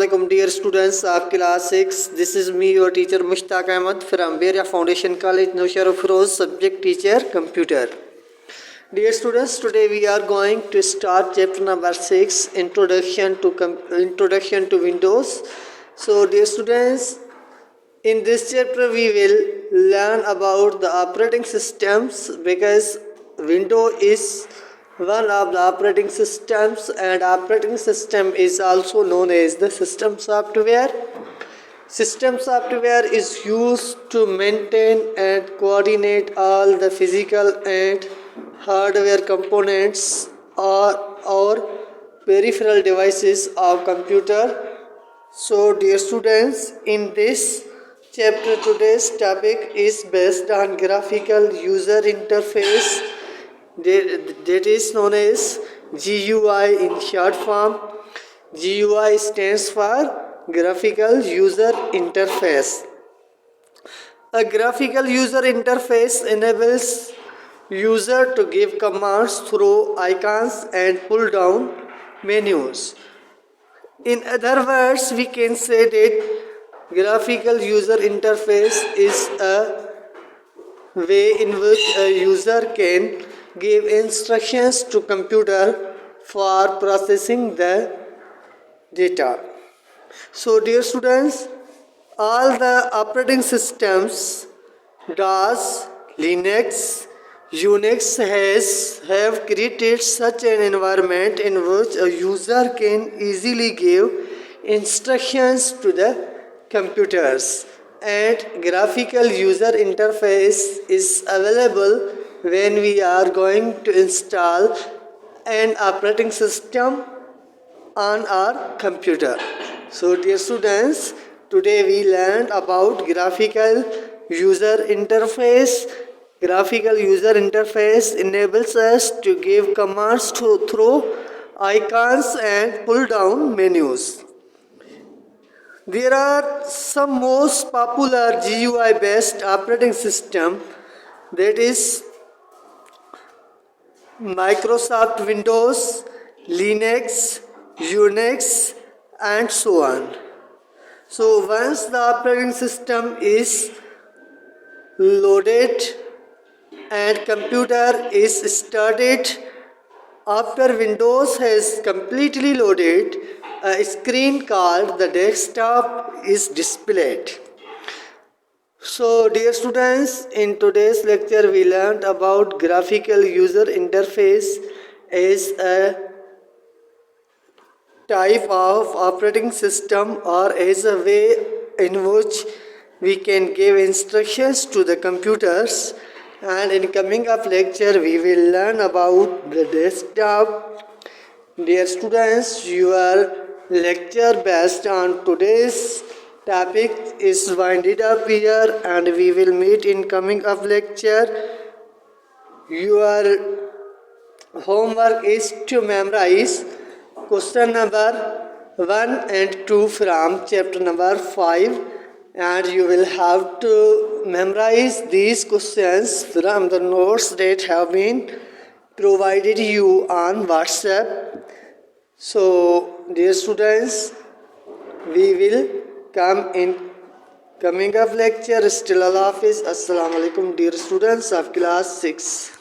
Assalamualaikum dear students of class 6. This is me your teacher Mushtaq Ahmed from Beria Foundation College, Nowshera Feroz, subject teacher computer. Dear students, today we are going to start chapter number 6, introduction to Windows. So dear students, in this chapter we will learn about the operating systems, because Windows is one of the operating systems, and operating system is also known as the system software. System software is used to maintain and coordinate all the physical and hardware components or peripheral devices of computer. So dear students, in this chapter today's topic is based on graphical user interface, that is known as GUI in short form. GUI stands for graphical user interface. A graphical user interface enables user to give commands through icons and pull down menus. In other words, we can say that graphical user interface is a way in which a user can give instructions to computer for processing the data. So dear students, all the operating systems, DOS, Linux, Unix have created such an environment in which a user can easily give instructions to the computers, and graphical user interface is available when we are going to install an operating system on our computer. So dear students, today we learned about graphical user interface. Graphical user interface enables us to give commands through icons and pull down menus. There are some most popular GUI based operating system, that is Microsoft Windows, Linux, Unix, and so on. So once the operating system is loaded and computer is started, after Windows has completely loaded, a screen called the desktop is displayed. So dear students, in today's lecture we learned about graphical user interface as a type of operating system, or as a way in which we can give instructions to the computers. And in coming up lecture we will learn about the desktop. Dear students, your lecture based on today's topic is winded up here, and we will meet in coming up lecture. Your homework is to memorize question number 1 and 2 from chapter number 5, and you will have to memorize these questions from the notes that have been provided you on WhatsApp. So dear students, we will come in coming up lecture. Still Allah Hafiz. Assalamu alaikum dear students of class 6.